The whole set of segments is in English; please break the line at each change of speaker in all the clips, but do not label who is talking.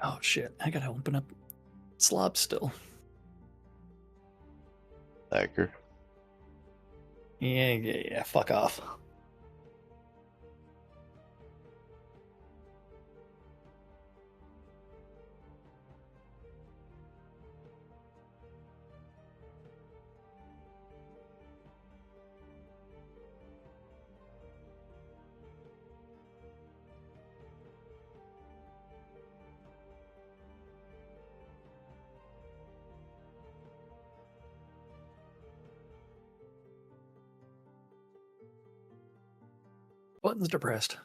Oh shit! I gotta open up Slob still.
Hacker.
Yeah. Fuck off. Button's depressed.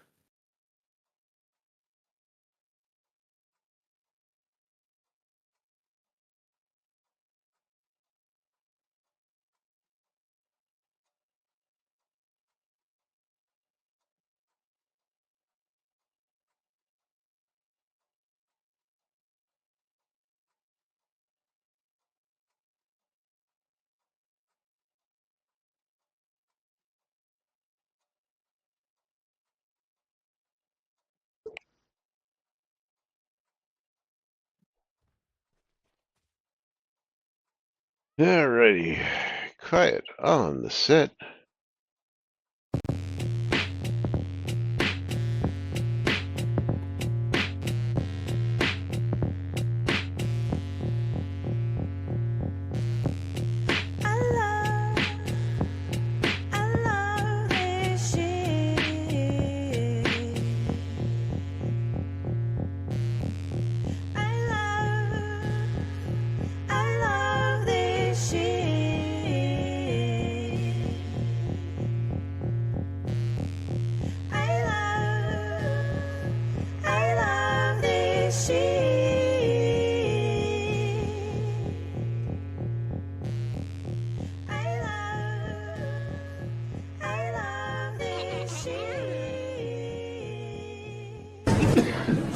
Alrighty. Quiet on the set.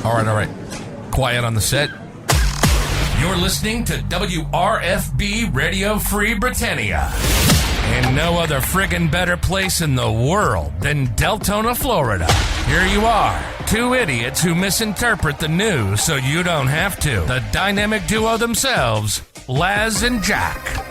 All right. Quiet on the set. You're listening to WRFB Radio Free Britannia. And no other friggin' better place in the world than Deltona, Florida. Here you are, two idiots who misinterpret the news so you don't have to. The dynamic duo themselves, Laz and Jack.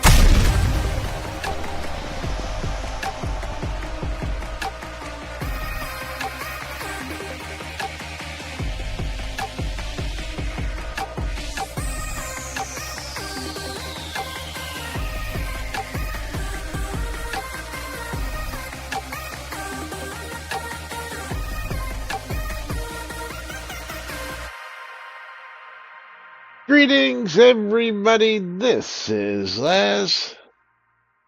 Greetings, everybody. This is Laz.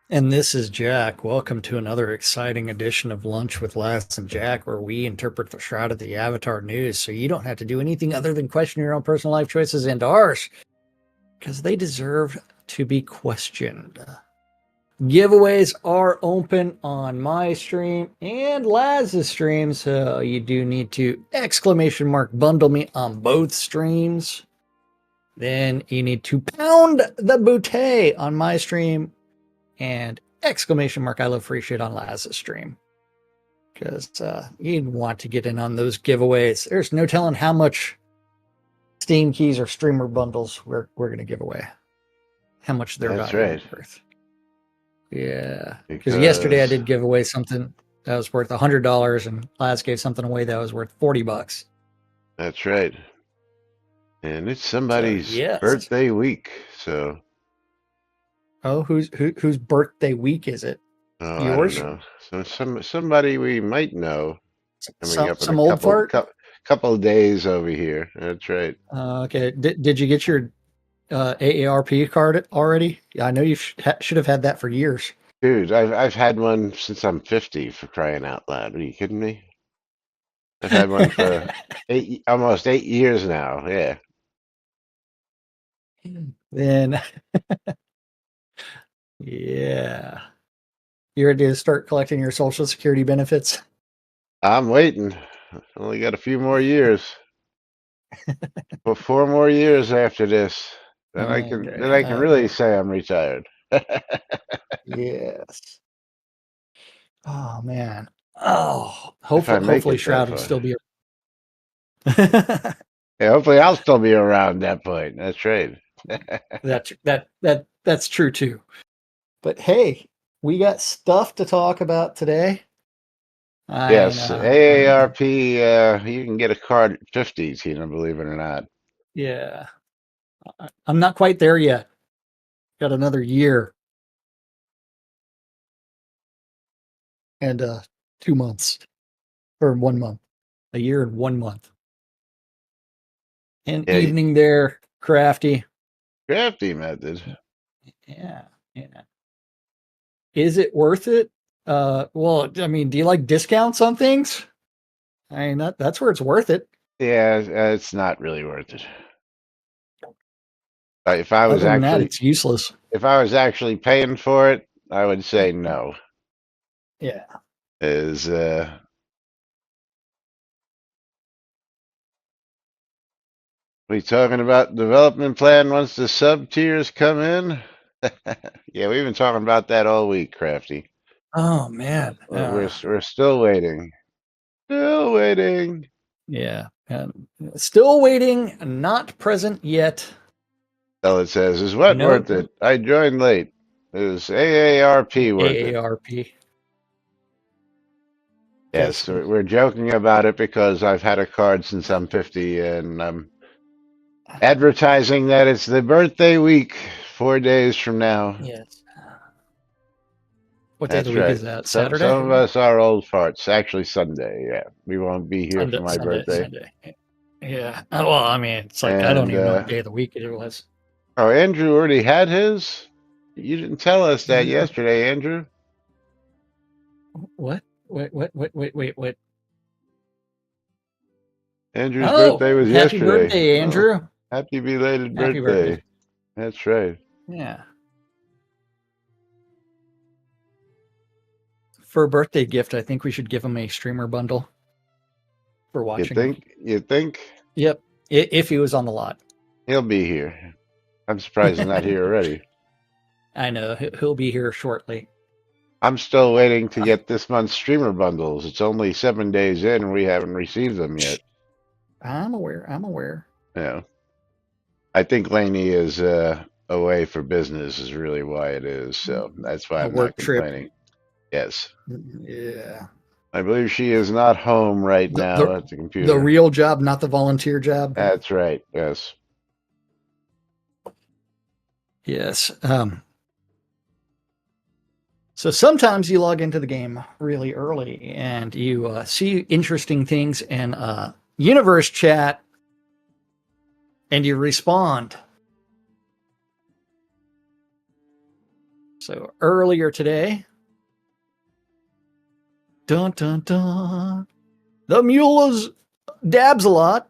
And this is Jack. Welcome to another exciting edition of Lunch with Laz and Jack, where we interpret the Shroud of the Avatar news so you don't have to do anything other than question your own personal life choices and ours, because they deserve to be questioned. Giveaways are open on my stream and Laz's stream, so you do need to !bundle me on both streams. Then you need to pound the bouquet on my stream and !I love free shit on Laz's stream. Because you want to get in on those giveaways. There's no telling how much Steam keys or streamer bundles we're going to give away. How much they're worth. Yeah. Because yesterday I did give away something that was worth $100 and Laz gave something away that was worth $40.
That's right. And it's somebody's birthday week, so.
Oh, whose birthday week is it?
Oh,
yours?
I don't know. So somebody we might know coming up in
some old fart?
couple of days over here. That's right.
Okay. Did you get your AARP card already? I know you should have had that for years.
Dude, I've had one since I'm 50, for crying out loud. Are you kidding me? I've had one for almost 8 years now. Yeah.
Then, yeah. You ready to start collecting your Social Security benefits?
I'm waiting. Only got a few more years. Well, 4 more years after this. Then I can really say I'm retired.
Yes. Oh man. Oh, hopefully Shroud will still be.
Yeah, hopefully I'll still be around at that point. That's right.
That's true too. But hey, we got stuff to talk about today. I
Yes,
know.
AARP, you can get a card at 50, Tina, believe it or not.
Yeah. I'm not quite there yet. Got another year and 2 months or 1 month. A year and 1 month. And
Yeah,
evening there, Crafty.
crafty method.
Yeah. Yeah. Is it worth it? Well, I mean, do you like discounts on things? I mean, that's where it's worth it.
Yeah, it's not really worth it. If I was
Other than that,
actually
it's useless.
if I was actually paying for it, I would say no.
Yeah.
Is we talking about development plan once the sub tiers come in? Yeah, we've been talking about that all week, Crafty.
Oh man.
We're still waiting. Still waiting.
Yeah. Still waiting. Not present yet.
All it says is what
No
worth it? I joined late. Is AARP worth it?
AARP.
Yes,
Because
we're joking about it because I've had a card since I'm 50 and I'm advertising that it's the birthday week, 4 days from now.
yes. What day of the
That's
week
right.
is that?
Some of
Saturday?
us are old farts. Actually, Sunday. Yeah, we won't be here for my birthday.
Sunday. Yeah. Well, I mean, it's like I don't
And
even know what day of the week it was.
oh, Andrew already had his. You didn't tell us that yesterday, Andrew.
What? Wait.
Andrew's
Oh,
birthday was
happy
yesterday.
birthday,
Oh,
Andrew.
happy belated
Happy birthday.
birthday. That's right.
Yeah. For a birthday gift, I think we should give him a streamer bundle for
You
watching.
think? You think?
Yep. If he was on the lot.
He'll be here. I'm surprised he's not here already.
I know. He'll be here shortly.
I'm still waiting to get this month's streamer bundles. It's only 7 days in and we haven't received them yet.
I'm aware.
Yeah. I think Laney is away for business is really why it is. So that's why
A
I'm
work
not
trip.
complaining. Yes.
Yeah.
I believe she is not home right now at the computer.
The real job, not the volunteer job.
That's right. Yes.
Yes. So sometimes you log into the game really early and you see interesting things in universe chat and you respond. So earlier today, dun dun dun, the Mule's dabs a lot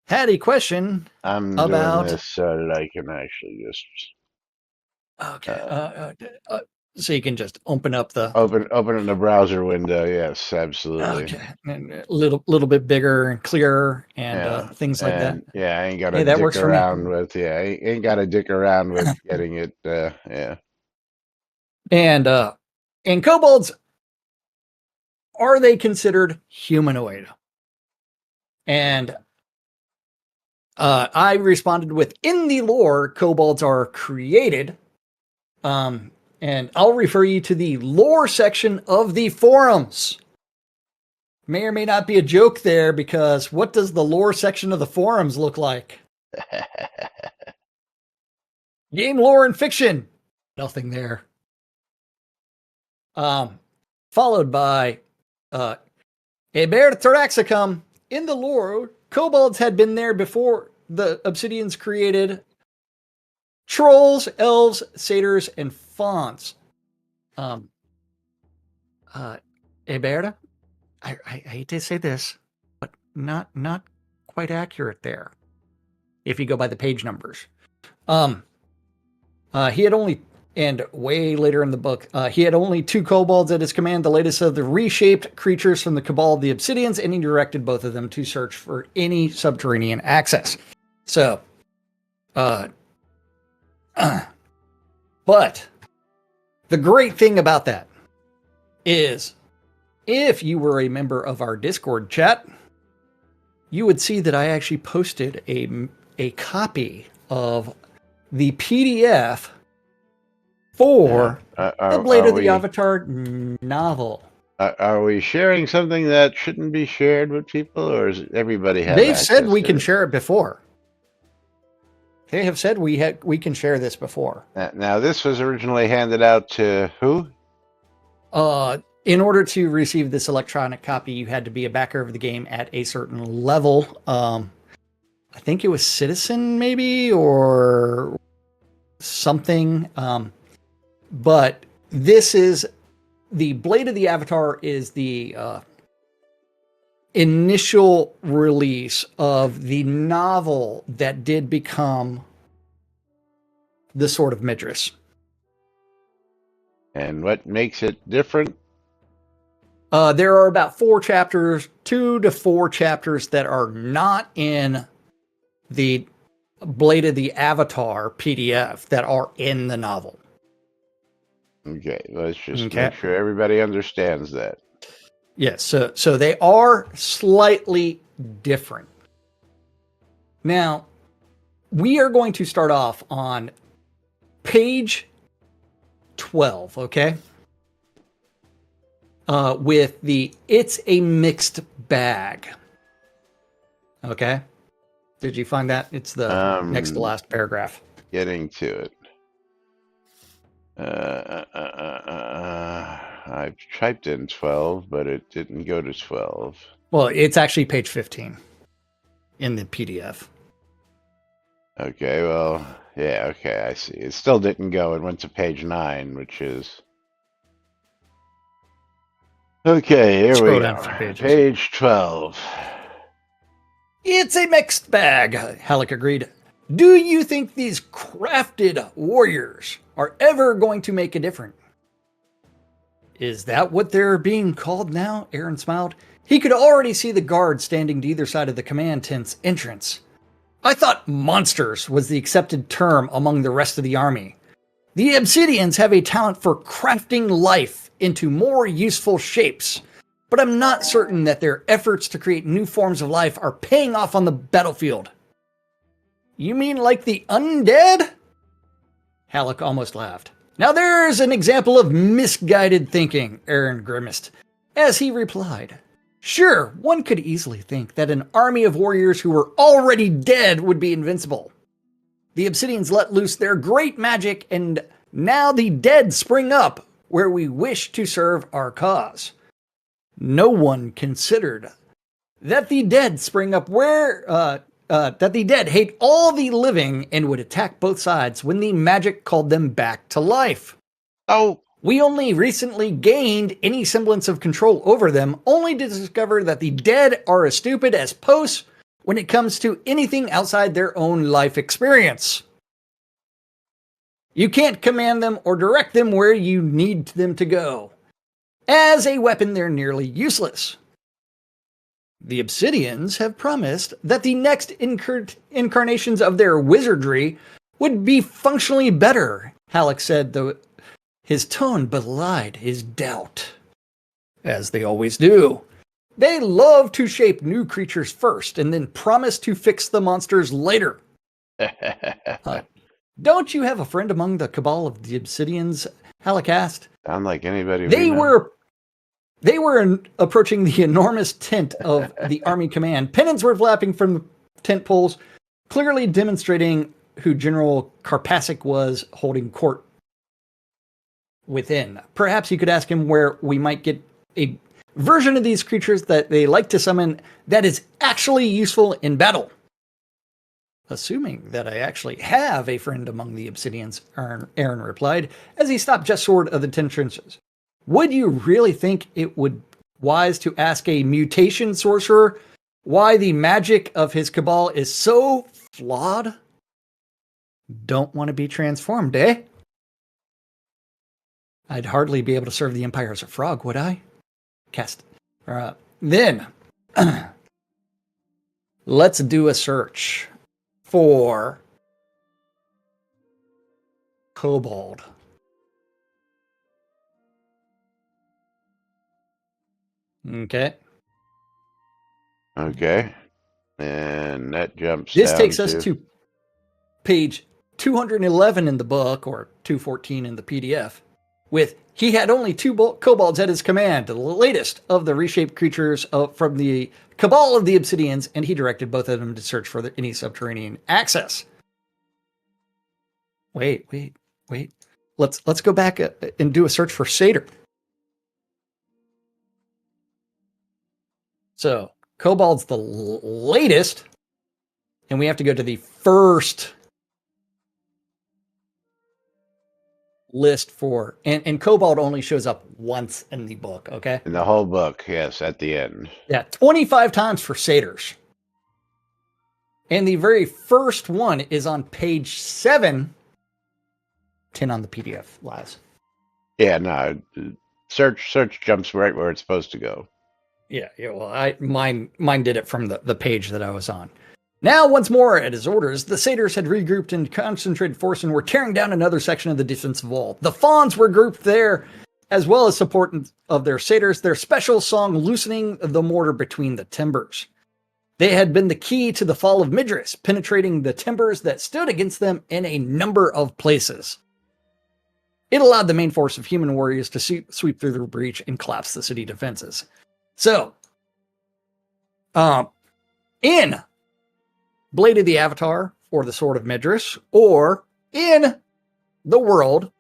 had a question.
I'm
about
doing this so that I can actually just
okay. So you can just open up the
open in the browser window. Yes, absolutely.
okay, and a little bit bigger and clearer and
Yeah.
things like that.
Yeah, I ain't got to
Hey, that
dick
works for me.
around with. Yeah, I ain't got to dick around with getting it. Yeah.
And kobolds, are they considered humanoid? And I responded with, in the lore, kobolds are created. And I'll refer you to the lore section of the forums. May or may not be a joke there, because what does the lore section of the forums look like? Game lore and fiction. Nothing there. Followed by Aber Thoraxicum. In the lore, kobolds had been there before the Obsidians created trolls, elves, satyrs, and fauns. Eberta, I hate to say this, but not quite accurate there. If you go by the page numbers, he had only, and way later in the book, he had only 2 kobolds at his command, the latest of the reshaped creatures from the Cabal of the Obsidians, and he directed both of them to search for any subterranean access. So, but the great thing about that is, if you were a member of our Discord chat, you would see that I actually posted a copy of the PDF for the Blade of the Avatar novel.
Are we sharing something that shouldn't be shared with people, or does everybody have
They've
access
said we
to
can
it?
share it before. They have said we can share this before.
Now, this was originally handed out to who?
In order to receive this electronic copy, you had to be a backer of the game at a certain level. I think it was Citizen, maybe, or something. But this is the Blade of the Avatar is the initial release of the novel that did become the Sword of Midras.
And what makes it different?
There are about 4 chapters, 2 to 4 chapters that are not in the Blade of the Avatar PDF that are in the novel.
Okay, let's just make sure everybody understands that.
Yes, so they are slightly different. Now, we are going to start off on page 12, okay? With the "It's a mixed bag." Okay? Did you find that? It's the next to last paragraph.
Getting to it. I typed in 12, but it didn't go to 12.
Well, it's actually page 15 in the PDF.
Okay, well, yeah, okay, I see. It still didn't go. It went to page 9, which is... Okay, here
Scroll
we
down
go.
a few pages.
Page 12.
"It's a mixed bag," Halleck agreed. "Do you think these crafted warriors are ever going to make a difference?" "Is that what they're being called now?" Aaron smiled. He could already see the guards standing to either side of the command tent's entrance. "I thought monsters was the accepted term among the rest of the army. The Obsidians have a talent for crafting life into more useful shapes, but I'm not certain that their efforts to create new forms of life are paying off on the battlefield." "You mean like the undead?" Halleck almost laughed. "Now there's an example of misguided thinking," Aaron grimaced, as he replied. "Sure, one could easily think that an army of warriors who were already dead would be invincible. The Obsidians let loose their great magic, and now the dead spring up where we wish to serve our cause. No one considered that the dead spring up where that the dead hate all the living and would attack both sides when the magic called them back to life.
Oh,
We only recently gained any semblance of control over them, only to discover that the dead are as stupid as posts when it comes to anything outside their own life experience. You can't command them or direct them where you need them to go. As a weapon, they're nearly useless. The Obsidians have promised that the next incarnations of their wizardry would be functionally better," Halleck said, though his tone belied his doubt. "As they always do. They love to shape new creatures first and then promise to fix the monsters later." "Don't you have a friend among the cabal of the Obsidians?" Halleck asked.
sound like anybody
They
we know.
were approaching the enormous tent of the Army Command. Pennons were flapping from the tent poles, clearly demonstrating who General Karpasik was holding court within. "Perhaps you could ask him where we might get a version of these creatures that they like to summon that is actually useful in battle." "Assuming that I actually have a friend among the Obsidians," Aaron replied, as he stopped just short of the entrances. "Would you really think it would wise to ask a mutation sorcerer why the magic of his cabal is so flawed? Don't want to be transformed, eh? I'd hardly be able to serve the Empire as a frog, would I?" Then, let's do a search for kobold. Okay.
Okay. And that jumps
This
down
takes us
to
to page 211 in the book, or 214 in the PDF, with he had only two kobolds at his command, the latest of the reshaped creatures from the cabal of the Obsidians, and he directed both of them to search for any subterranean access. Wait. Let's go back and do a search for Satyr. So, kobold's the latest, and we have to go to the first list for, and kobold only shows up once in the book, okay?
in the whole book, yes, at the end.
Yeah, 25 times for satyrs. And the very first one is on page 7, 10 on the PDF, Laz.
Yeah, no, search jumps right where it's supposed to go.
Yeah, well, mine did it from the page that I was on. Now, once more, at his orders, the satyrs had regrouped in concentrated force and were tearing down another section of the defensive wall. The fawns were grouped there, as well as support of their satyrs, their special song loosening the mortar between the timbers. They had been the key to the fall of Midris, penetrating the timbers that stood against them in a number of places. It allowed the main force of human warriors to sweep through the breach and collapse the city defenses. So, in Blade of the Avatar, or the Sword of Midris, or in the world,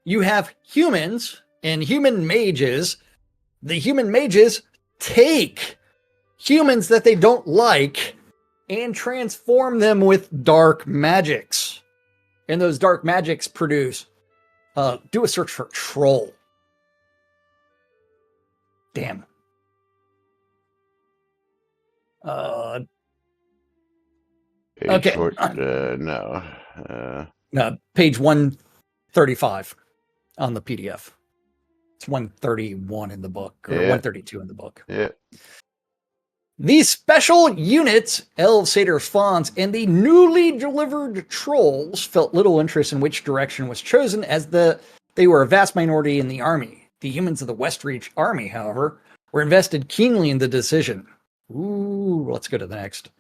you have humans and human mages. The human mages take humans that they don't like and transform them with dark magics. And those dark magics produce, do a search for troll. Damn.
Page
Okay. Page 135 on the PDF. It's 131 in the book, or 132 in the book.
Yeah.
These special units, elves, satyrs, fawns, and the newly delivered trolls felt little interest in which direction was chosen, as they were a vast minority in the army. The humans of the Westreach army, however, were invested keenly in the decision. Ooh, let's go to the next.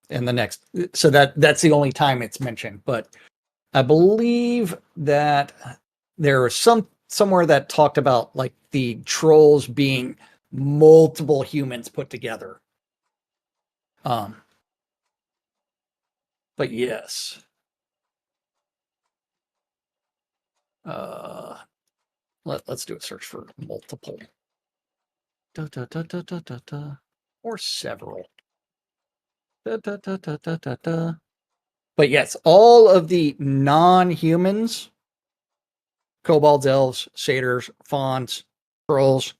And the next. So that's the only time it's mentioned. But I believe that there was somewhere that talked about like the trolls being multiple humans put together. But yes. Let's do a search for multiple. Or several. But yes, all of the non-humans, kobolds, elves, satyrs, fawns, trolls.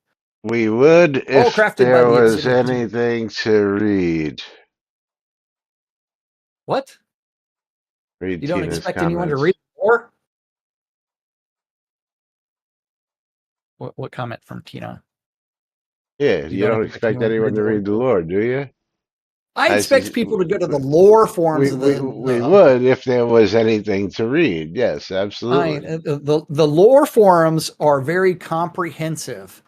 We would if there was anything to read.
What?
Read
you don't
Tina's
expect
comments.
anyone to read more? What comment from Tina?
Yeah, you don't expect anyone to read the lore, do you?
I expect people to go to the lore forums.
We would if there was anything to read. Yes, absolutely.
The lore forums are very comprehensive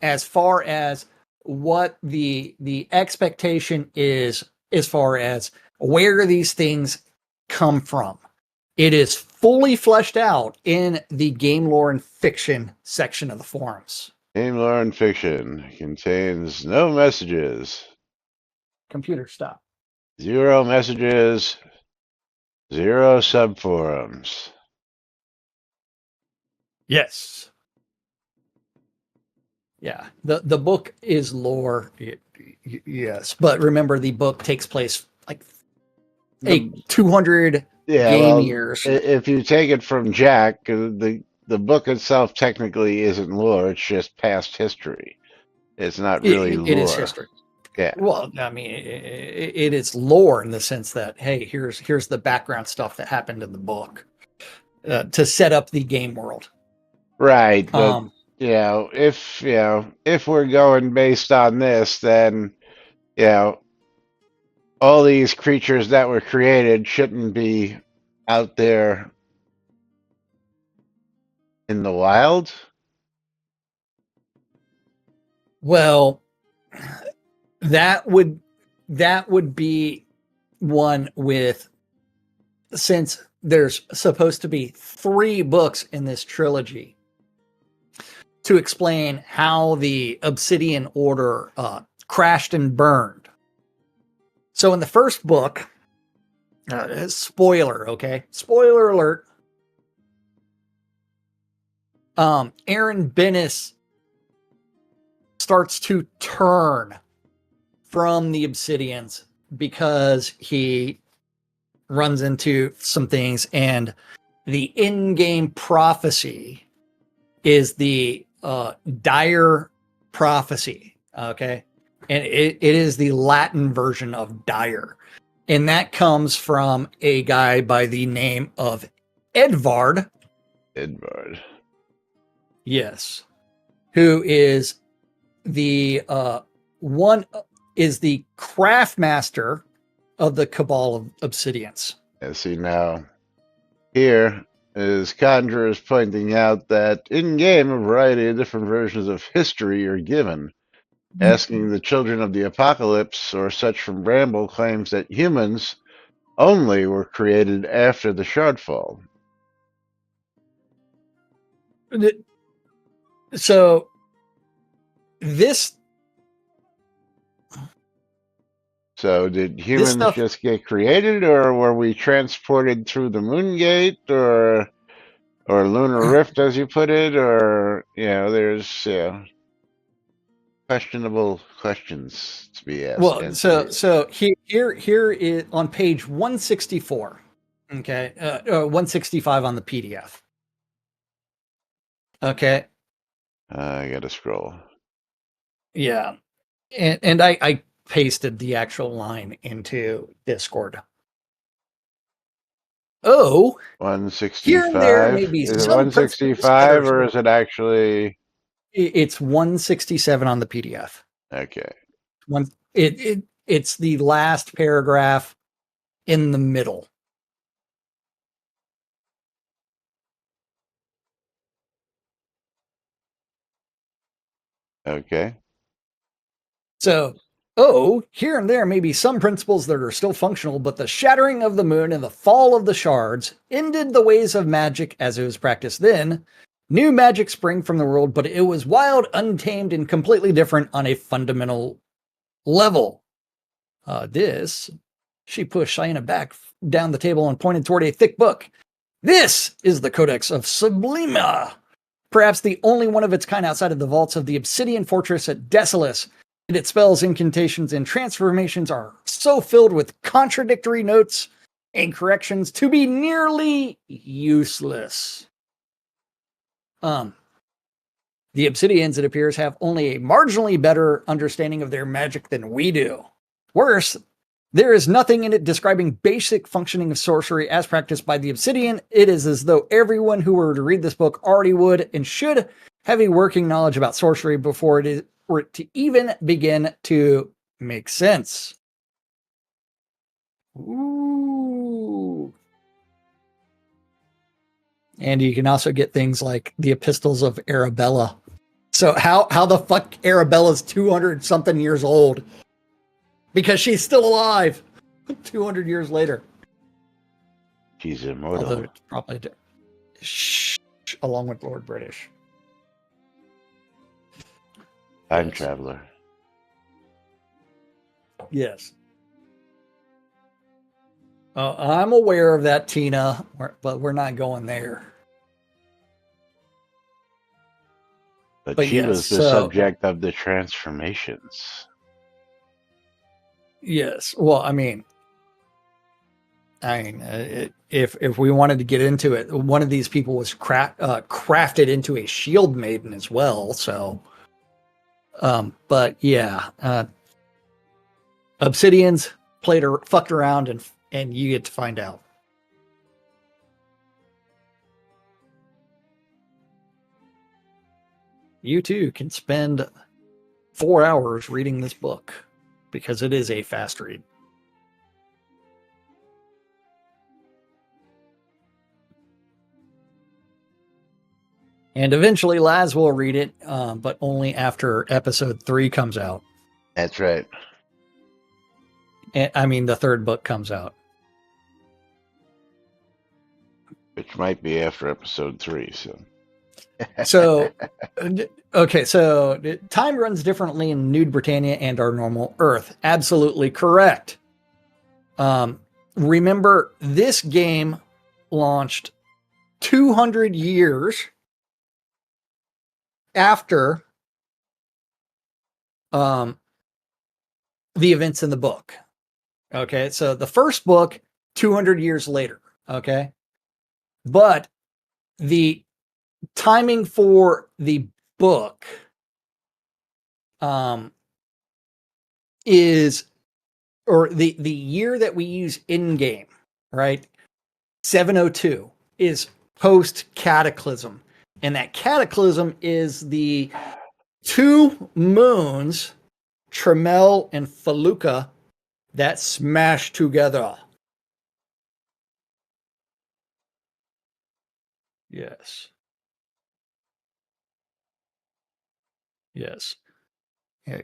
as far as what the expectation is as far as where these things come from. It is fully fleshed out in the game lore and fiction section of the forums.
Game lore and fiction contains no messages.
Computer stop.
0 messages. 0 subforums.
Yes. Yeah. The book is lore. Yes. But remember, the book takes place like 200 game years.
If you take it from Jack, the book itself technically isn't lore. It's just past history. It's not really lore.
It is history.
Yeah.
Well, I mean, it is lore in the sense that, hey, here's the background stuff that happened in the book to set up the game world.
Right. But, if we're going based on this, then, all these creatures that were created shouldn't be out there in the wild.
Well, that would be one with, since there's supposed to be 3 books in this trilogy to explain how the Obsidian Order crashed and burned. So in the first book, spoiler, okay? Spoiler alert. Aaron Bennis starts to turn from the Obsidians because he runs into some things, and the in-game prophecy is the dire prophecy, okay? And it is the Latin version of dire. And that comes from a guy by the name of Edvard.
Edvard.
Yes. Who is the is the craft master of the Cabal of Obsidians.
Yeah, see, now here is Conjurers pointing out that in game a variety of different versions of history are given. Asking the Children of the Apocalypse or such from Bramble claims that humans only were created after the Shroudfall.
So this.
So did humans just get created, or were we transported through the Moon Gate, or Lunar Rift, as you put it, or there's questionable questions to be asked.
Well, so here is on page 164. Okay, 165 on the PDF. Okay.
I gotta scroll.
Yeah, and I pasted the actual line into Discord. Oh,
165.
Here and there may be
is it
some
165 or is it actually?
It's 167 on the PDF.
Okay.
It's the last paragraph in the middle.
Okay.
So, here and there may be some principles that are still functional, but the shattering of the moon and the fall of the shards ended the ways of magic as it was practiced then. New magic sprang from the world, but it was wild, untamed, and completely different on a fundamental level. She pushed Cheyenne back down the table and pointed toward a thick book. This is the Codex of Sublima, perhaps the only one of its kind outside of the vaults of the Obsidian Fortress at Desolus. And its spells, incantations, and transformations are so filled with contradictory notes and corrections to be nearly useless. The Obsidians, it appears, have only a marginally better understanding of their magic than we do. Worse, there is nothing in it describing basic functioning of sorcery as practiced by the Obsidian. It is as though everyone who were to read this book already would and should have a working knowledge about sorcery before it to even begin to make sense. Ooh. And you can also get things like the epistles of Arabella. So how the fuck Arabella's 200 something years old? Because she's still alive 200 years later.
She's immortal.
Although it's probably along with Lord British.
Time traveler.
Yes. I'm aware of that, Tina, but we're not going there.
But she was the subject of the transformations.
Yes. Well, I mean, if we wanted to get into it, one of these people was crafted into a shield maiden as well. So, but yeah, Obsidians fucked around, and you get to find out. You too can spend 4 hours reading this book because it is a fast read. And eventually Laz will read it, but only after episode 3 comes out.
That's right.
I mean, the third book comes out.
Which might be after episode 3.
So, okay, so time runs differently in Nude Britannia and our normal Earth. Absolutely correct. Remember, this game launched 200 years after the events in the book. Okay, so the first book, 200 years later. Okay, but the timing for the book is, or the year that we use in game, right? 702 is post cataclysm, and that cataclysm is the two moons, Tremel and Feluca, that smash together. Yes. Yes. Yeah,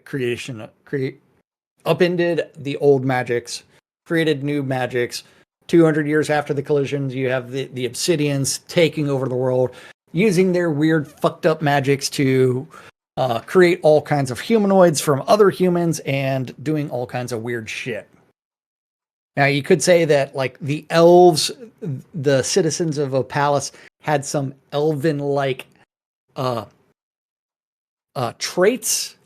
upended the old magics, created new magics. 200 years after the collisions, you have the Obsidians taking over the world, using their weird, fucked up magics to create all kinds of humanoids from other humans and doing all kinds of weird shit. Now, you could say that, like, the elves, the citizens of Opalis, had some elven-like traits,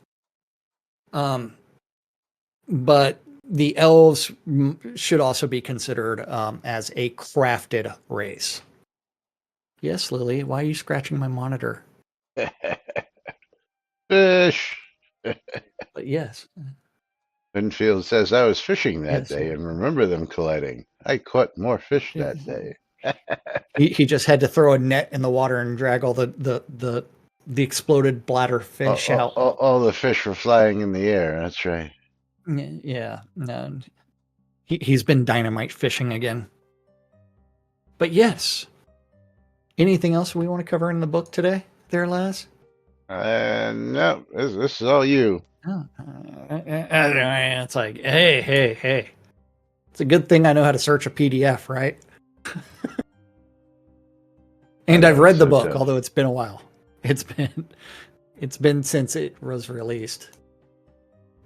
but the elves should also be considered as a crafted race. Yes, Lily, why are you scratching my monitor?
Fish.
But yes.
Winfield says, I was fishing that
Yes.
day and remember them colliding. I caught more fish that day.
He just had to throw a net in the water and drag all the exploded bladder fish out.
All the fish were flying in the air. That's right.
Yeah. No, he's been dynamite fishing again. But yes. Anything else we want to cover in the book today, there, Laz?
No, this is all you.
Oh, it's like, hey. It's a good thing I know how to search a PDF, right? And I've read the book, although it's been a while. It's been since it was released.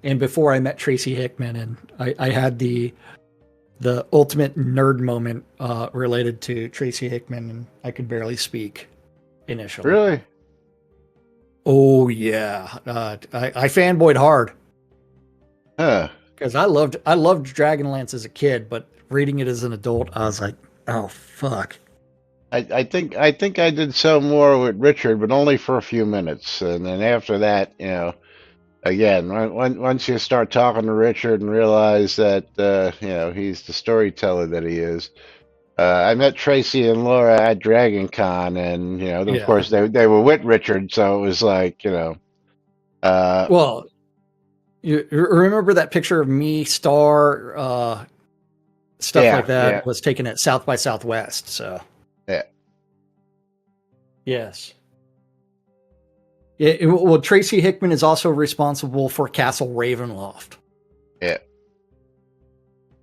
And before I met Tracy Hickman, and I had the ultimate nerd moment related to Tracy Hickman, and I could barely speak initially.
Really?
Oh yeah, I fanboyed hard.
Huh.
Because I loved Dragonlance as a kid, but reading it as an adult, I was like, oh fuck.
I think I did so more with Richard, but only for a few minutes, and then after that, again, once you start talking to Richard and realize that he's the storyteller that he is. I met Tracy and Laura at Dragon Con, and of course they were with Richard, so it was like
well, you remember that picture of me, Star, stuff like that was taken at South by Southwest. So
yeah,
yes, yeah. Well, Tracy Hickman is also responsible for Castle Ravenloft.
Yeah.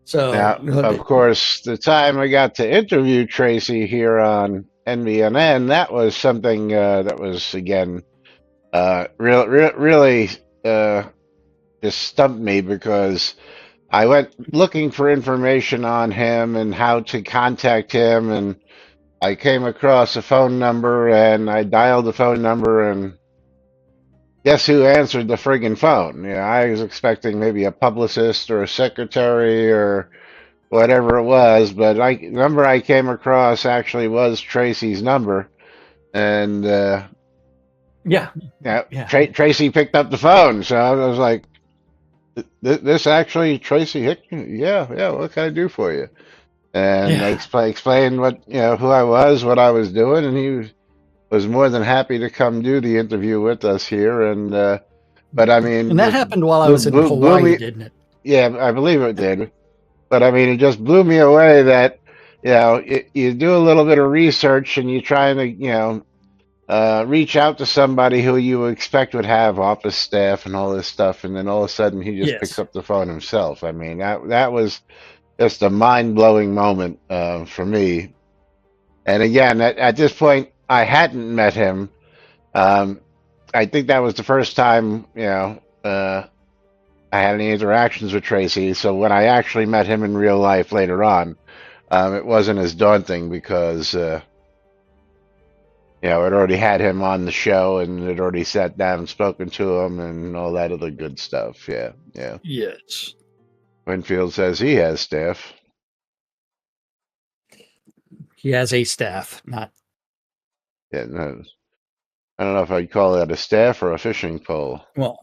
So
now, of course, the time I got to interview Tracy here on NBNN, that was something that was again really just stumped me, because I went looking for information on him and how to contact him, and I came across a phone number, and I dialed the phone number, and guess who answered the friggin' phone? I was expecting maybe a publicist or a secretary or whatever it was, but the number I came across actually was Tracy's number, and Tracy picked up the phone, so I was like, "This actually Tracy Hickman? Yeah. What can I do for you?" And I explained what who I was, what I was doing, and he was more than happy to come do the interview with us here. And but I mean,
and that happened while I was in Hawaii, didn't it?
Yeah, I believe it did. But I mean, it just blew me away that you do a little bit of research and you're trying to reach out to somebody who you expect would have office staff and all this stuff, and then all of a sudden he just picks
Yes.
up the phone himself. I mean, that was just a mind blowing moment for me. And again, at this point, I hadn't met him. I think that was the first time, I had any interactions with Tracy. So when I actually met him in real life later on, it wasn't as daunting because, I'd already had him on the show and had already sat down and spoken to him and all that other good stuff. Yeah, yeah.
Yes.
Winfield says he has staff.
He has a staff, not.
Yeah, no, I don't know if I'd call that a staff or a fishing pole.
Well,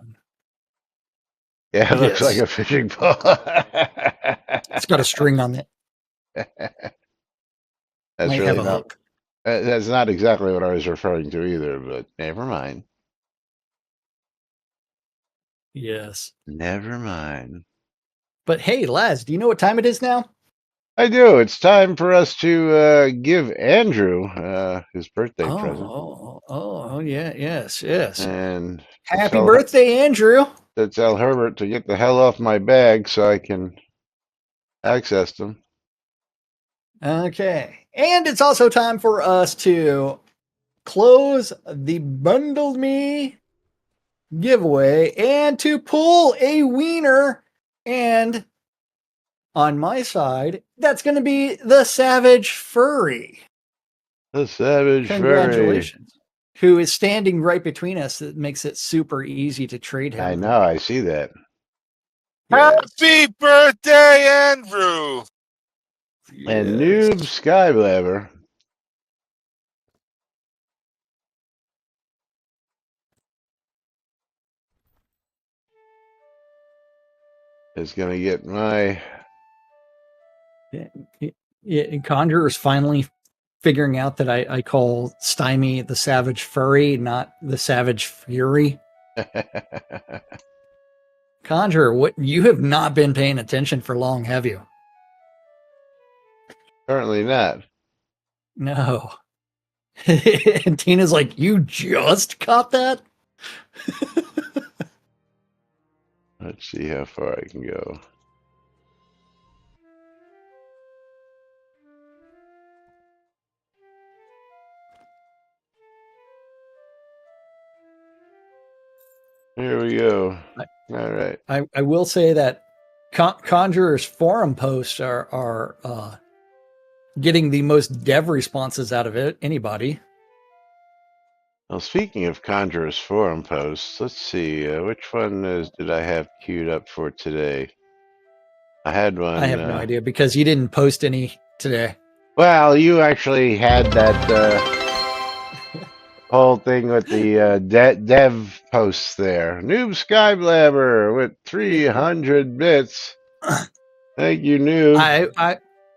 Yeah, it looks like
yes.
a fishing pole.
It's got a string on it.
That's
Might
really
have a
not.
hook.
That's not exactly what I was referring to either, but never mind.
Yes.
Never mind.
But hey, Laz, do you know what time it is now?
I do. It's time for us to give Andrew his birthday present.
Yeah, yes.
And
Happy birthday, Andrew.
to tell Herbert to get the hell off my bag so I can access them.
Okay. And it's also time for us to close the Bundled Me giveaway and to pull a wiener. And on my side, that's going to be the Savage Furry.
The Savage
Congratulations. Who is standing right between us. That makes it super easy to trade him.
I know. I see that.
Yes.
Happy birthday, Andrew!
And Noob Skyblabber is going to get my.
Yeah, Conjure is finally figuring out that I call Stymie the Savage Furry, not the Savage Fury. Conjure, what you have not been paying attention for long, have you?
Apparently not.
No. And Tina's like, you just caught that?
Let's see how far I can go. Here we go. All right.
I will say that Conjurer's forum posts are getting the most dev responses out of it. Anybody?
Well, speaking of Conjurer's forum posts, let's see. Which one did I have queued up for today? I had one.
I have no idea because you didn't post any today.
Well, you actually had that whole thing with the dev posts there. Noob Skyblabber with 300 bits. Thank you, Noob.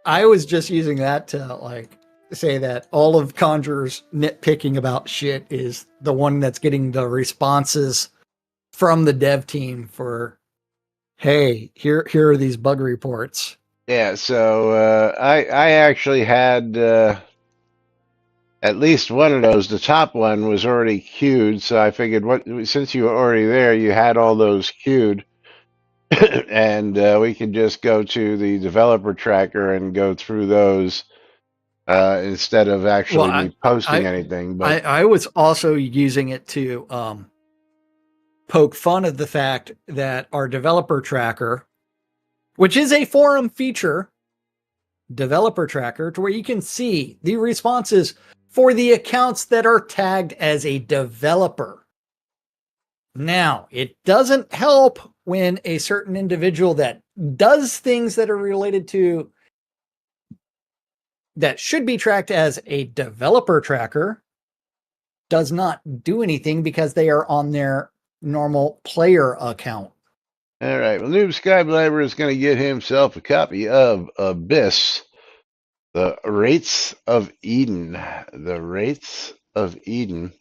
I was just using that to like say that all of Conjurer's nitpicking about shit is the one that's getting the responses from the dev team for, hey, here are these bug reports.
Yeah, so I actually had at least one of those. The top one was already queued, so I figured since you were already there, you had all those queued, and we could just go to the developer tracker and go through those instead of actually me posting anything. But
I was also using it to poke fun at the fact that our developer tracker, which is a forum feature, developer tracker, to where you can see the responses for the accounts that are tagged as a developer. Now, it doesn't help when a certain individual that does things that are related to that should be tracked as a developer tracker does not do anything because they are on their normal player account.
All right. Well, Noob Skyblabber is going to get himself a copy of Abyss, The Wraiths of Eden. The Wraiths of Eden.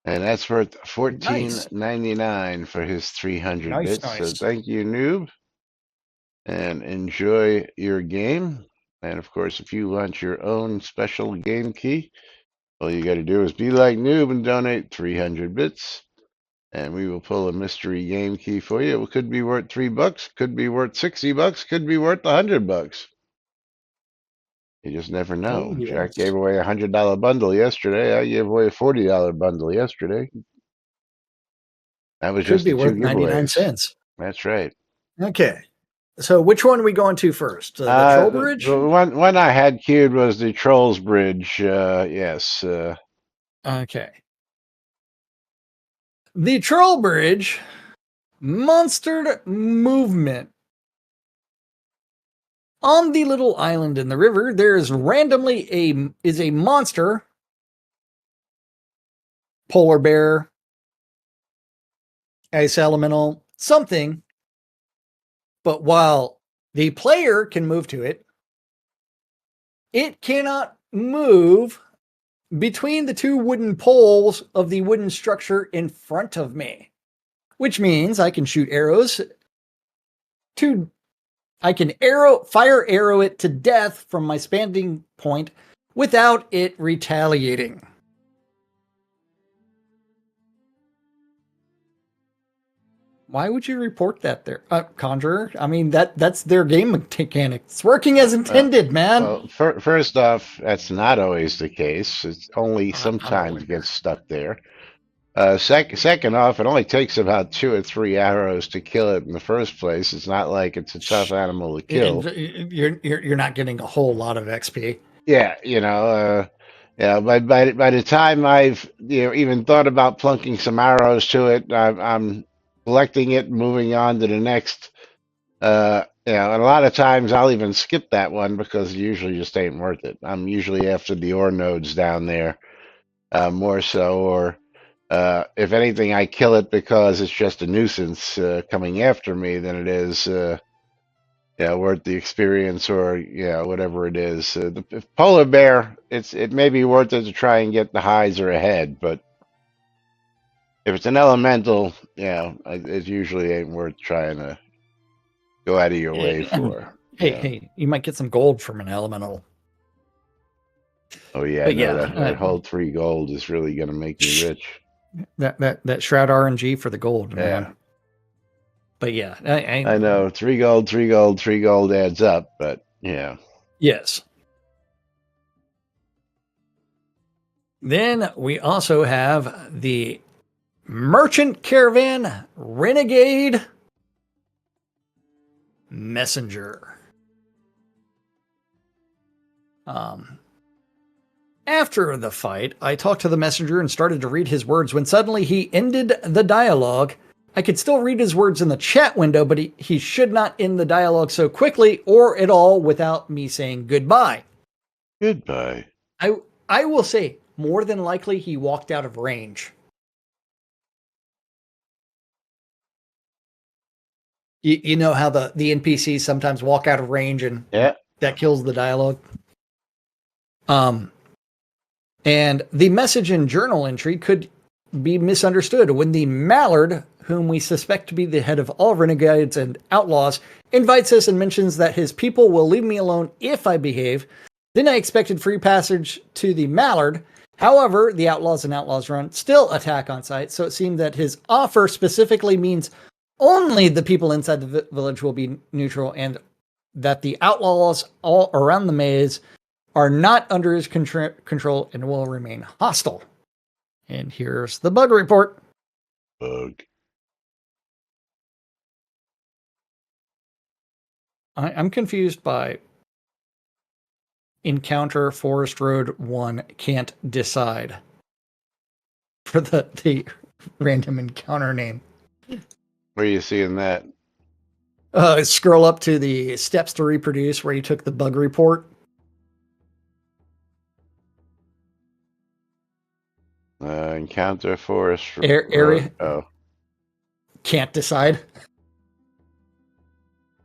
And that's worth $14.99 for his 300 bits.
Nice.
So thank you, Noob. And enjoy your game. And of course, if you want your own special game key, All you got to do is be like Noob and donate 300 bits, and we will pull a mystery game key for you. It could be worth $3, could be worth $60, could be worth $100. You just never know.
Oh,
Jack
yes.
gave away a $100 bundle yesterday. I gave away a $40 bundle yesterday. That was
Could
just
be
the two
worth 99
giveaways.
cents.
That's right.
Okay. So which one are we going to first? The Troll Bridge?
The one I had queued was the Trolls Bridge. Yes.
Okay. The Troll Bridge, monstered movement. On the little island in the river, there is randomly a monster, polar bear, ice elemental, something. But while the player can move to it, it cannot move between the two wooden poles of the wooden structure in front of me, which means I can shoot arrows to, I can fire arrow it to death from my standing point without it retaliating. Why would you report that there, Conjurer? I mean, that's their game mechanic. It's working as intended, man.
Well, first off, that's not always the case. It's only sometimes gets stuck there. Second off, it only takes about 2 or 3 arrows to kill it in the first place. It's not like it's a tough animal to kill.
You're not getting a whole lot of XP.
Yeah, yeah. By the time I've even thought about plunking some arrows to it, I'm collecting it, and moving on to the next. And a lot of times I'll even skip that one because it usually just ain't worth it. I'm usually after the ore nodes down there, more so, or if anything, I kill it because it's just a nuisance coming after me than it is, worth the experience or whatever it is. The polar bear, it may be worth it to try and get the highs or ahead, but if it's an elemental, it usually ain't worth trying to go out of your way for.
Hey, you might get some gold from an elemental.
Oh yeah,
But
no, that whole 3 gold is really gonna make me rich.
That Shroud RNG for the gold,
Yeah.
man. But yeah,
I know 3 gold, 3 gold, 3 gold adds up, but yeah.
Yes. Then we also have the Merchant Caravan Renegade Messenger. After the fight, I talked to the messenger and started to read his words when suddenly he ended the dialogue. I could still read his words in the chat window, but he should not end the dialogue so quickly or at all without me saying goodbye.
Goodbye.
I will say, more than likely, he walked out of range. You know how the NPCs sometimes walk out of range and that kills the dialogue? And the message and journal entry could be misunderstood when the Mallard, whom we suspect to be the head of all renegades and outlaws, invites us and mentions that his people will leave me alone if I behave. Then I expected free passage to the Mallard. However, the Outlaws and Outlaws Run still attack on sight, so it seemed that his offer specifically means only the people inside the village will be neutral and that the outlaws all around the maze are not under his control and will remain hostile. And here's the bug report.
Bug.
I'm confused by Encounter Forest Road 1 can't decide for the random encounter name.
Where are you seeing that?
Scroll up to the steps to reproduce where you took the bug report.
Encounter forest
area.
Oh,
Can't decide.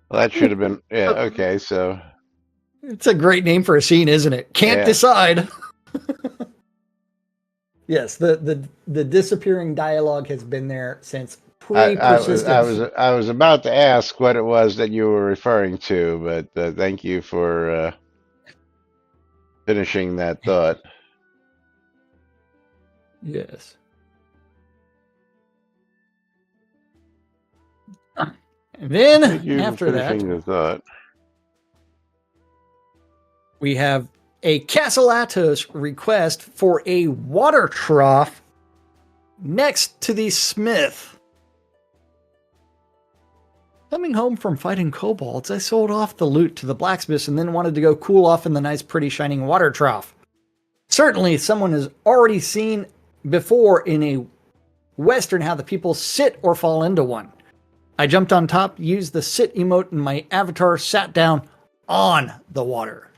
well, that should have been. Yeah. Okay. So
It's a great name for a scene, isn't it? Can't decide. Yes, the disappearing dialogue has been there since pre-persistence.
I was about to ask what it was that you were referring to, but thank you for finishing that thought.
Yes. And then
Thank you for
after that,
finishing the thought.
we have a Castle Atos request for a water trough next to the smith. Coming home from fighting kobolds, I sold off the loot to the blacksmiths and then wanted to go cool off in the nice, pretty, shining water trough. Certainly, someone has already seen before in a Western how the people sit or fall into one. I jumped on top, used the sit emote, and my avatar sat down on the water.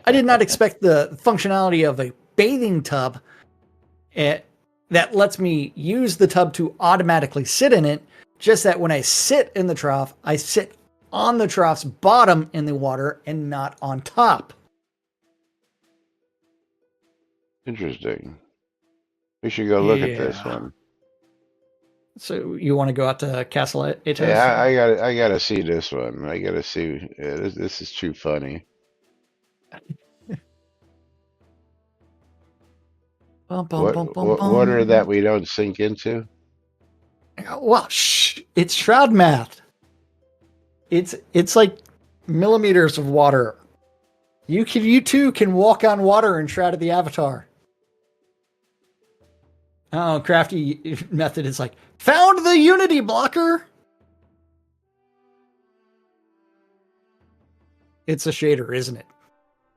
I did not expect the functionality of a bathing tub that lets me use the tub to automatically sit in it, just that when I sit in the trough, I sit on the trough's bottom in the water and not on top.
Interesting. We should go look at this one.
So you want to go out to Castle Atos?
Yeah, I gotta see this one. I gotta see. Yeah, this is too funny. Water that we don't sink into.
Well, it's Shroud math. It's like millimeters of water. You too can walk on water in Shroud of the Avatar. Oh, crafty method is like, found the Unity blocker. It's a shader, isn't it?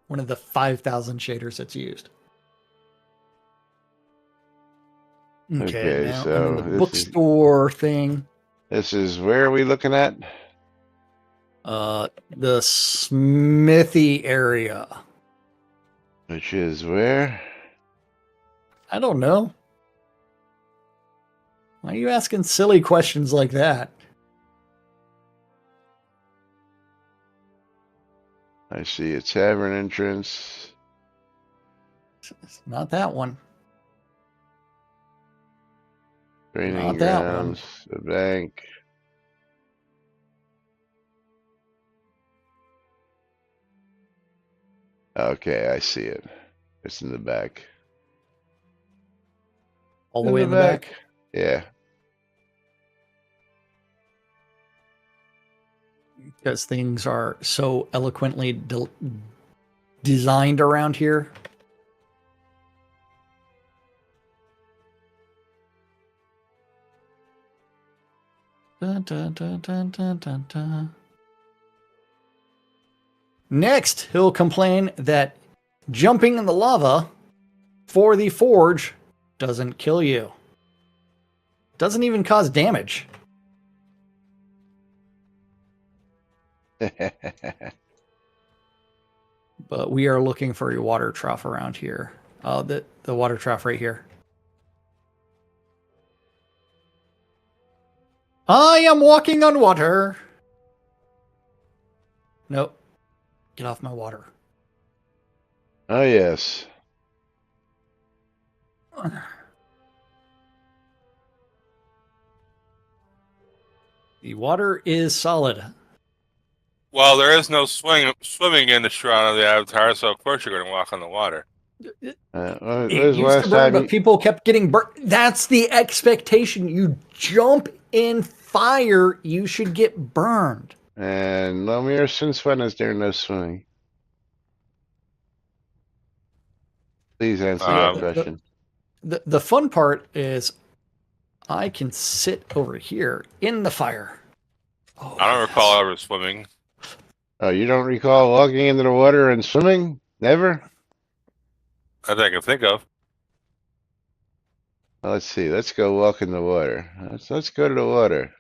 One of the 5,000 shaders that's used. Okay, now
so
the bookstore thing.
This is where are we looking at?
The smithy area.
Which is where?
I don't know. Why are you asking silly questions like that?
I see a tavern entrance.
It's not that one.
Training
Not that
grounds, the bank. Okay, I see it. It's in the back.
All the way in the back?
Yeah.
Because things are so eloquently designed around here. Dun, dun, dun, dun, dun, dun, dun. Next, he'll complain that jumping in the lava for the forge doesn't kill you. Doesn't even cause damage. But we are looking for a water trough around here. Oh, the water trough right here. I am walking on water. Nope. Get off my water.
Oh, yes.
The water is solid.
Well, there is no swimming in the Shroud of the Avatar, so of course you're going to walk on the water.
It
When's
used
last
to burn,
time
but people kept getting burnt. That's the expectation. You jump in fire, you should get burned.
And Lomir, since when is there no swimming? Please answer that question.
The fun part is I can sit over here in the fire. Oh,
I don't recall ever swimming.
Oh, you don't recall walking into the water and swimming? Never?
That I can think of.
Well, let's see. Let's go walk in the water. Let's go to the water.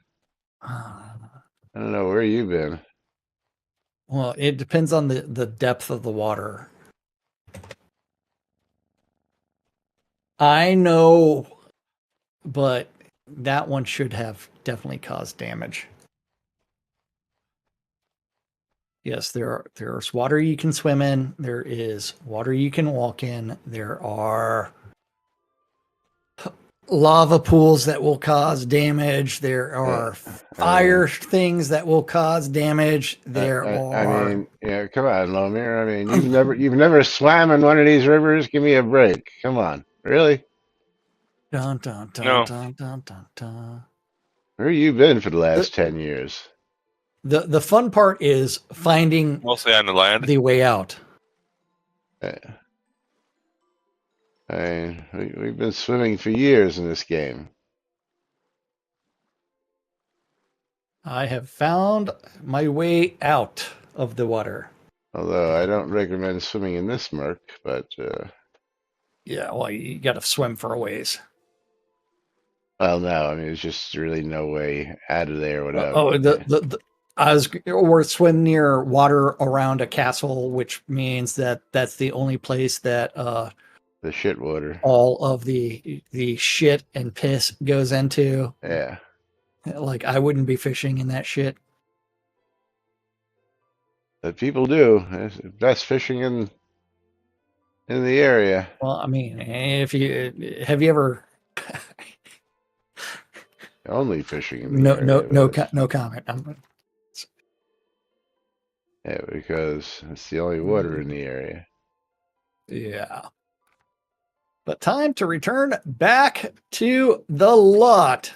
I don't know where you've been.
Well, it depends on the depth of the water. I know, but that one should have definitely caused damage. Yes, there's water you can swim in. There is water you can walk in. There are lava pools that will cause damage. There are fire things that will cause damage. There are.
I mean, yeah, come on, Lomir. I mean, you've never swam in one of these rivers. Give me a break. Come on, really?
Dun, dun, dun,
No.
dun, dun, dun, dun.
Where you been for the last
The,
10 years?
the fun part is finding
Mostly on the land.
the way out.
Yeah. We've been swimming for years in this game.
I have found my way out of the water.
Although I don't recommend swimming in this murk, but
Yeah, well, you got to swim for a ways.
well, no, I mean there's just really no way out of there without
or swim near water around a castle, which means that that's the only place that
the shit water.
all of the shit and piss goes into.
Yeah,
Like I wouldn't be fishing in that shit.
but people do. It's best fishing in the area.
Well, I mean, if you have you ever
Only fishing in the area.
no comment.
Yeah, because it's the only water in the area.
Yeah. But time to return back to the lot.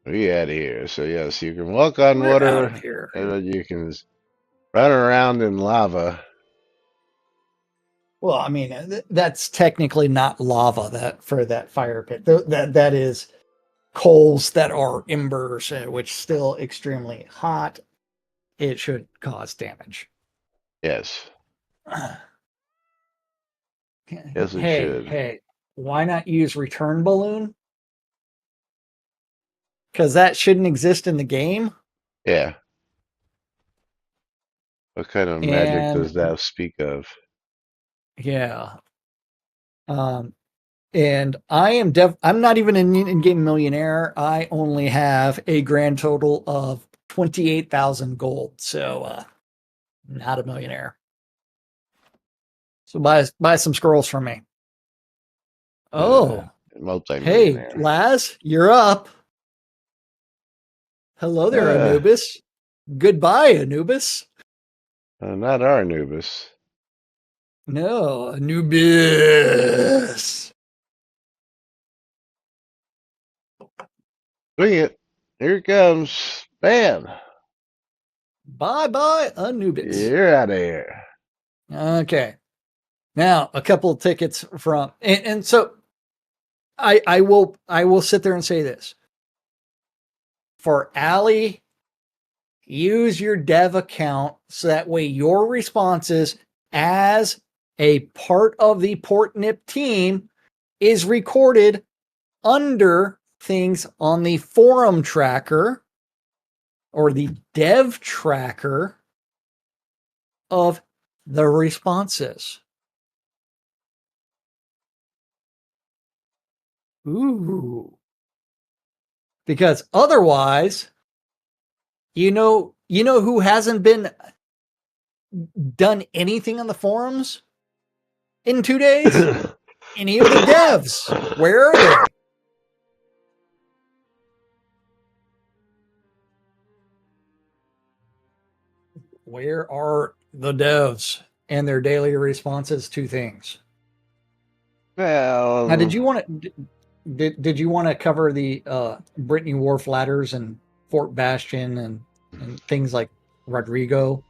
We out of here. So yes, you can walk on
We're out
water,
of here.
and then you can run around in lava.
Well, I mean, that's technically not lava that for that fire pit. That is coals that are embers, which still extremely hot. It should cause damage.
Yes. Yes, it
hey,
should.
hey, why not use return balloon? Because that shouldn't exist in the game.
Yeah. What kind of magic does thou speak of?
Yeah. And I'm not even an in-game millionaire. I only have a grand total of 28,000 gold. So not a millionaire. So buy some scrolls from me. Oh. Hey,
Multi-millionaire.
Laz, you're up. Hello there, Anubis. Goodbye, Anubis.
Not our Anubis.
No, Anubis.
Bring it. Here it comes. Bam.
Bye-bye, Anubis.
You're out of here.
Okay. Now, a couple of tickets from... And so, I will sit there and say this. For Allie, use your dev account so that way your responses as a part of the Portnip team is recorded under things on the forum tracker or the dev tracker of the responses. Ooh. Because otherwise, you know who hasn't been done anything on the forums in 2 days? Any of the devs. Where are they? Where are the devs and their daily responses to things?
Well,
Now, did you want to cover the Brittany Wharf ladders and Fort Bastion and things like Rodrigo?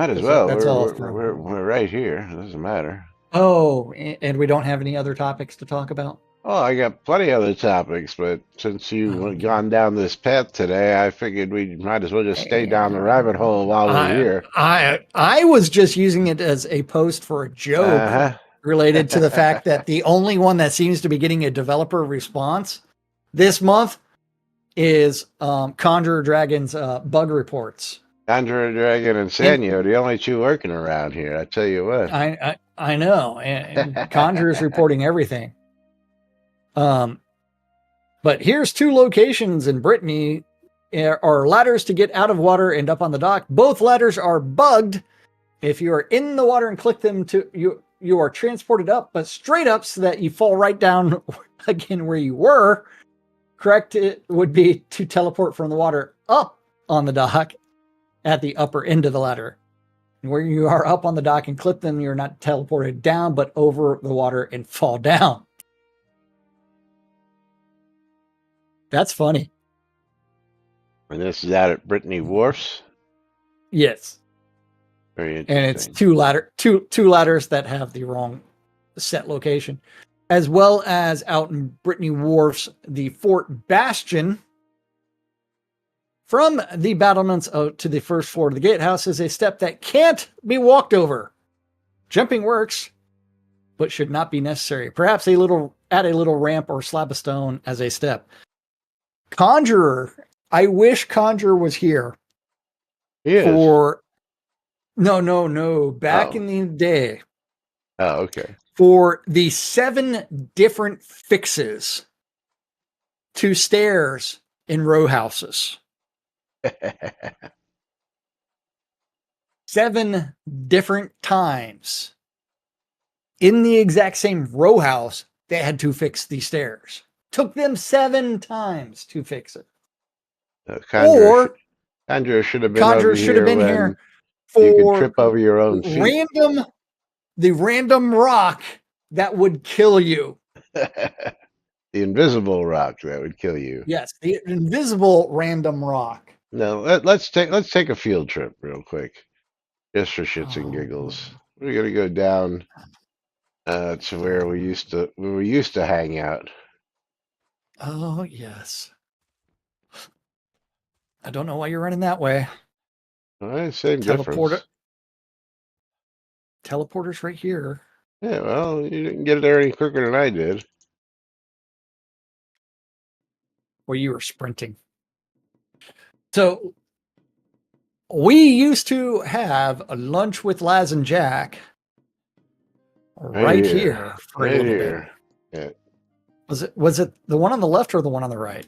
might as well.
That's
we're right here. It doesn't matter.
Oh, and we don't have any other topics to talk about?
Oh, I got plenty of other topics, but since you've gone down this path today, I figured we might as well just stay down the rabbit hole while we're here.
I was just using it as a post for a joke related to the fact that the only one that seems to be getting a developer response this month is Conjurer Dragon's bug reports.
Conjurer Dragon and Sanyo, the only two working around here. I tell you what.
I know, and Conjurer's reporting everything. But here's 2 locations in Brittany are ladders to get out of water and up on the dock. Both ladders are bugged. If you are in the water and click them, you are transported up, but straight up so that you fall right down again where you were. Correct, it would be to teleport from the water up on the dock at the upper end of the ladder. where you are up on the dock and clip them, you're not teleported down, but over the water and fall down. That's funny.
And this is out at Brittany Wharfs.
Yes.
Very
And it's
interesting.
two ladders that have the wrong set location, as well as out in Brittany Wharfs, the Fort Bastion. From the battlements to the first floor of the gatehouse is a step that can't be walked over. Jumping works, but should not be necessary. Perhaps add a little ramp or slab of stone as a step. Conjurer. I wish Conjurer was here.
He is.
No. Back in the day.
Oh, okay.
For the 7 different fixes to stairs in row houses. 7 different times in the exact same row house, they had to fix the stairs. Took them 7 times to fix it.
Conjurer should have been over here when you could trip over your own feet.
The random rock that would kill you.
The invisible rock that would kill you.
Yes, the invisible random rock.
No, let's take a field trip real quick, just for shits and giggles. We're gonna go down to where we used to hang out.
Oh yes. I don't know why you're running that way.
All right, same difference.
Teleporter's right here.
Yeah, well, you didn't get there any quicker than I did.
Where you were sprinting. So we used to have a lunch with Laz and Jack right here for a little bit.
Yeah.
Was it the one on the left or the one on the right?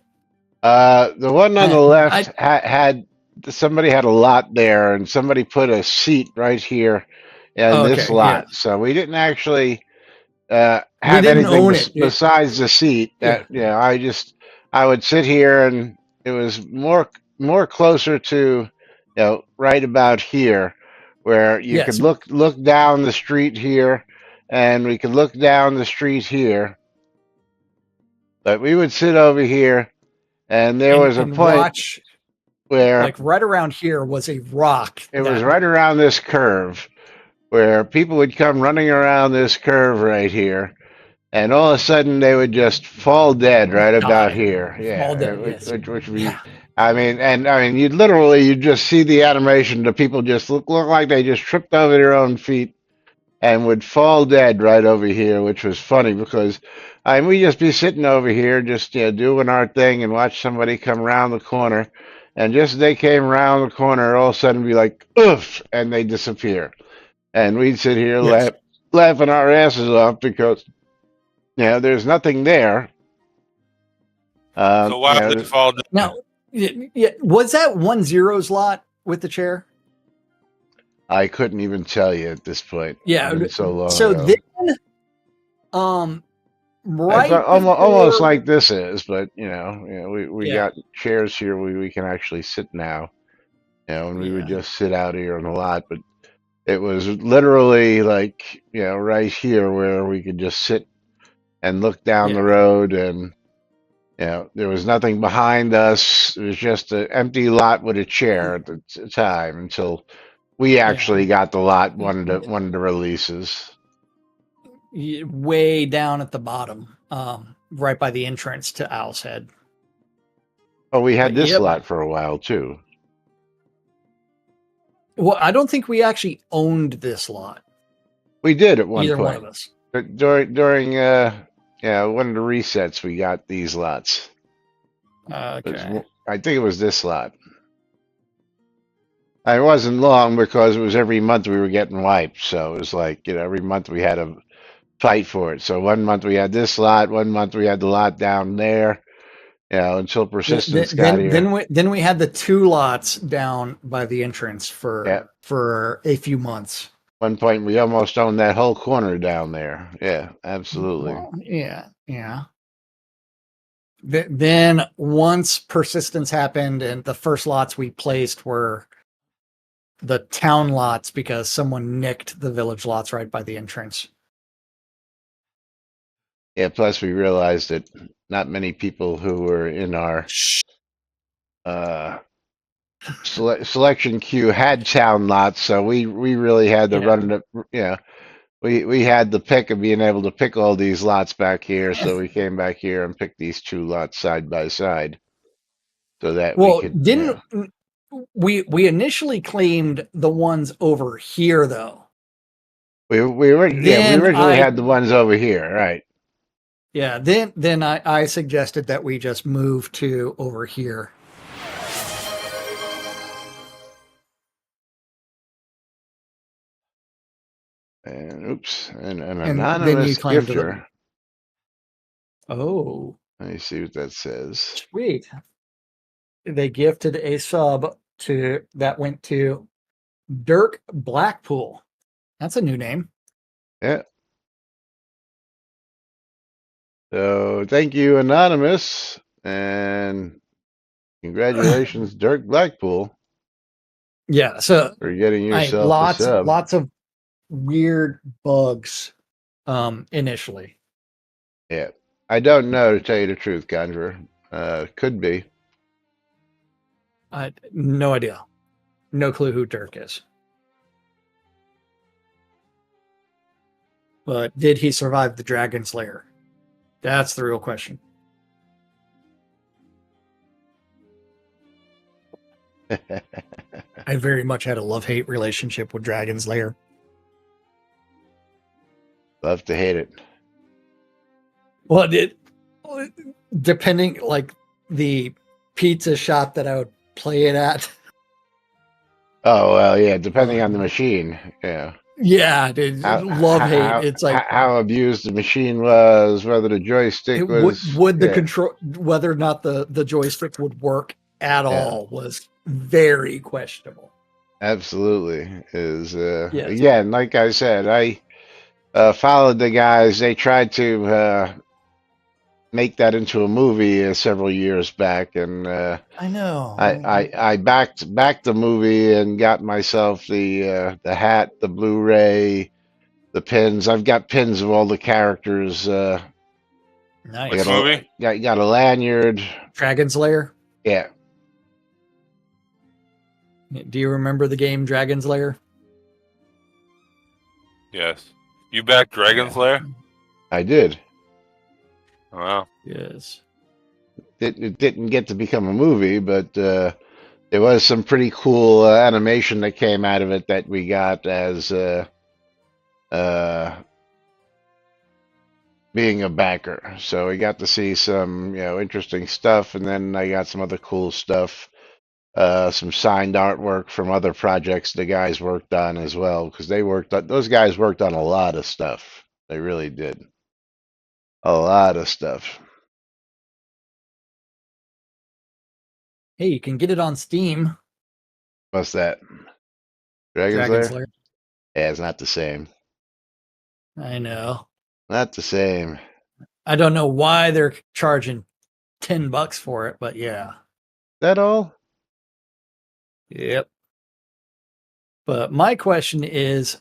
The one on the left had somebody had a lot there, and somebody put a seat right here in this lot. Yeah. So we didn't actually have anything besides the seat. I would sit here, and it was more closer to, right about here, where you could look down the street here, and we could look down the street here. But we would sit over here, and there was a point where,
like right around here, was a rock.
It was right around this curve, where people would come running around this curve right here, and all of a sudden they would just fall dead right about here. Yeah,
fall dead,
which would be, I mean, you'd just see the animation. The people just look like they just tripped over their own feet and would fall dead right over here, which was funny because we'd just be sitting over here just doing our thing and watch somebody come around the corner, and just as they came around the corner, all of a sudden be like, oof, and they disappear. And we'd sit here laughing our asses off because there's nothing there.
So why did it fall down?
Now, was that 1-0's lot with the chair?
I couldn't even tell you at this point.
Yeah,
so long.
So
ago.
Then, right,
almost like this is, but we got chairs here where we can actually sit now. And we would just sit out here on the lot, but it was literally like right here where we could just sit and look down the road, and there was nothing behind us. It was just an empty lot with a chair at the time until we actually got the lot, one of the releases.
Way down at the bottom, right by the entrance to Owl's Head.
Oh, we had this lot for a while too.
Well, I don't think we actually owned this lot.
We did at one point.
Either one of us.
But during one of the resets, we got these lots.
Okay.
I think it was this lot. It wasn't long because it was every month we were getting wiped. So it was like, every month we had to fight for it. So one month we had this lot, one month we had the lot down there, until Persistence got here.
Then we had the 2 lots down by the entrance for a few months.
One point we almost owned that whole corner down there. Yeah, absolutely.
Well, yeah. Then once Persistence happened and the first lots we placed were the town lots because someone nicked the village lots right by the entrance.
Yeah, plus we realized that not many people who were in our uh, selection queue had town lots, so we really had to
Yeah.
run it. We had the pick of being able to pick all these lots back here, so we came back here and picked these two lots side by side, so that we
Well,
could.
didn't we initially claimed the ones over here though?
We
Then
originally had the ones over here, right?
then I suggested that we just move to over here.
And oops, and an
And then you
anonymous
claimed the.
gifter.
Oh,
Let me see what that says.
sweet. They gifted a sub that went to Dirk Blackpool. That's a new name.
Yeah. So thank you, anonymous, and congratulations, Dirk Blackpool,
Yeah, so
for getting
I
yourself a sub.
lots of weird bugs initially.
Yeah. I don't know, to tell you the truth, Conjurer. Could be.
No idea. No clue who Dirk is. But did he survive the Dragon's Lair? That's the real question. I very much had a love-hate relationship with Dragon's Lair.
Love to hate it.
Well, depending, like the pizza shop that I would play it at.
Oh well, yeah. Depending on the machine, yeah.
Yeah, dude, love hate. It's like
how abused the machine was, whether the joystick was.
would the control, whether or not the joystick would work at all was very questionable.
Absolutely is.
Yes.
Again, like I said, I followed the guys. They tried to make that into a movie several years back, and
I know.
I backed the movie and got myself the hat, the Blu-ray, the pins. I've got pins of all the characters.
Nice.
Which movie?
Got a lanyard.
Dragon's Lair.
Yeah.
Do you remember the game Dragon's Lair?
Yes. You back Dragon's Lair?
I did.
Oh, wow.
Yes.
It didn't get to become a movie, but there was some pretty cool animation that came out of it that we got as being a backer. So we got to see some interesting stuff, and then I got some other cool stuff, some signed artwork from other projects the guys worked on as well, because those guys worked on a lot of stuff. They really did. A lot of stuff.
Hey, you can get it on Steam.
What's that? Dragon's Lair? Yeah, it's not the same.
I know.
Not the same.
I don't know why they're charging $10 for it, but yeah.
That all?
Yep. But my question is,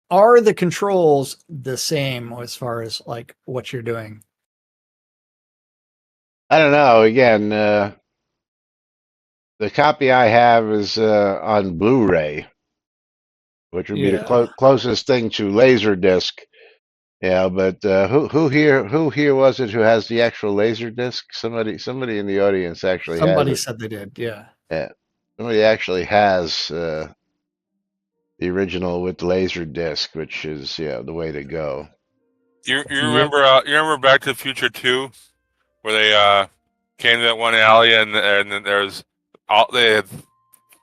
are the controls the same as far as like what you're doing?
I don't know. Again, the copy I have is on Blu-ray, which would be the closest thing to Laserdisc. Yeah, but who here was it who has the actual Laserdisc? Somebody in the audience actually has it.
Somebody said they did. Yeah.
Yeah. Somebody actually has the original with Laserdisc, which is the way to go.
You remember Back to the Future 2, where they came to that one alley and then there's they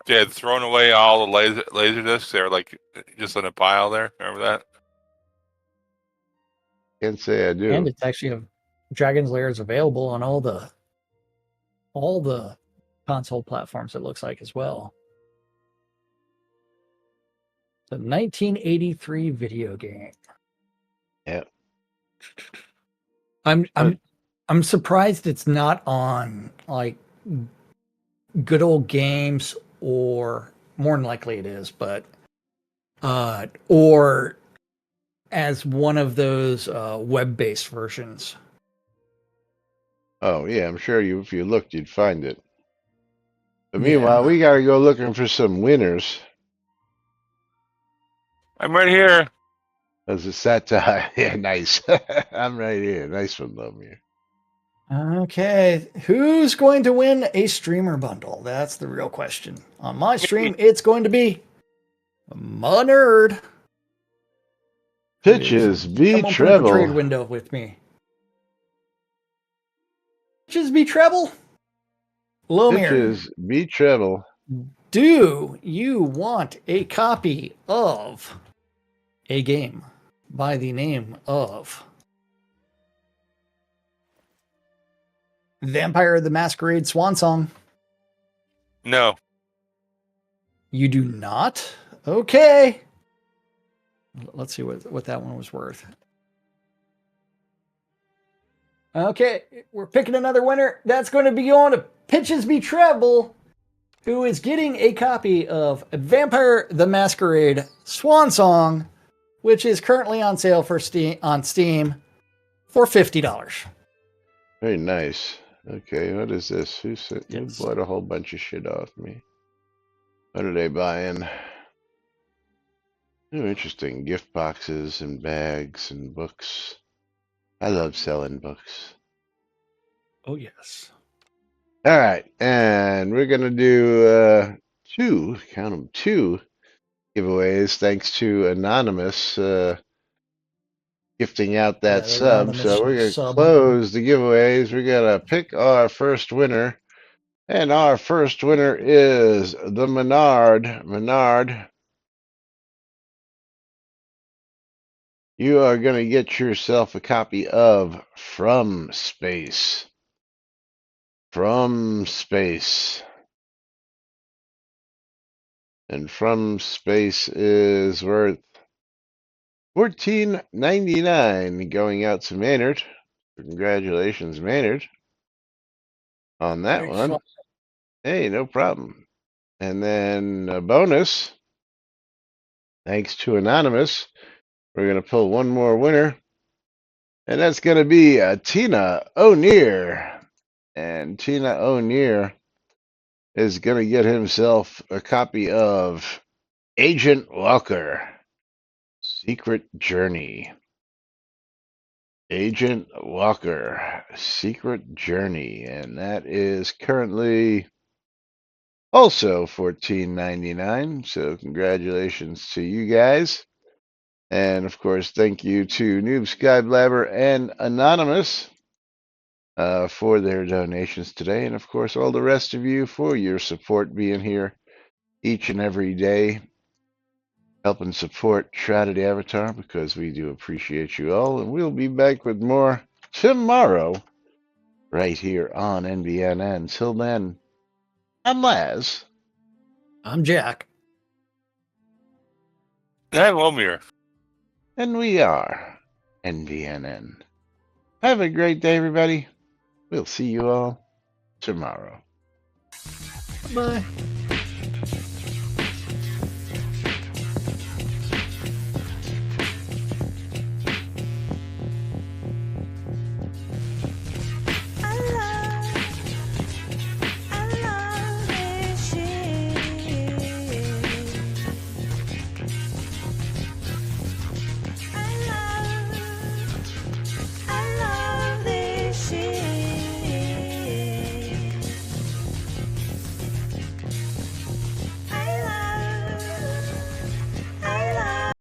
had thrown away all the laser discs. They were like just in a pile there. Remember that?
Can't say I do.
And it's actually Dragon's Lair is available on all the console platforms, it looks like, as well. The 1983 video game.
Yeah.
I'm surprised it's not on like Good Old Games or more than likely it is, but or as one of those web-based versions.
Oh yeah, I'm sure if you looked, you'd find it. But
Yeah.
meanwhile, we gotta go looking for some winners.
I'm right here.
As a satire, yeah, nice. I'm right here. Nice one, Lomir.
Okay, who's going to win a streamer bundle? That's the real question. On my stream, it's going to be my nerd.
Pitches B
Come open up a trade
treble.
window with me. Pitches B treble. Lomir,
Pitches B treble.
do you want a copy of a game by the name of Vampire the Masquerade Swan Song?
No.
You do not? Okay. Let's see what that one was worth. Okay, we're picking another winner. That's going to be on to Pitches Be Treble, who is getting a copy of Vampire the Masquerade Swan Song, which is currently on sale for Steam for $50.
Very nice. Okay, what is this? Who
Yes.
bought a whole bunch of shit off me? What are they buying? Oh, interesting. Gift boxes and bags and books. I love selling books.
Oh, yes.
All right, and we're gonna do count them, two giveaways. Thanks to Anonymous gifting out that
Yeah,
sub.
Anonymous
So we're gonna
sub.
close the giveaways. We're gonna pick our first winner, and our first winner is the Menard. Menard, you are gonna get yourself a copy of From Space. From Space. And From Space is worth $14.99 going out to Maynard. Congratulations, Maynard, on that
Thanks,
one. Hey, no problem. And then a bonus, thanks to Anonymous, we're going to pull one more winner, and that's going to be Tina O'Near. And Tina O'Near is going to get himself a copy of Agent Walker, Secret Journey. Agent Walker, Secret Journey, and that is currently also $14.99. So congratulations to you guys. And of course, thank you to Noob Skyblabber and Anonymous for their donations today. And of course, all the rest of you for your support being here each and every day, helping support Shrouded Avatar, because we do appreciate you all. And we'll be back with more tomorrow right here on NBNN. Till then, I'm Laz.
I'm Jack.
I'm Lomir.
And we are NBNN. Have a great day, everybody. We'll see you all tomorrow.
Bye.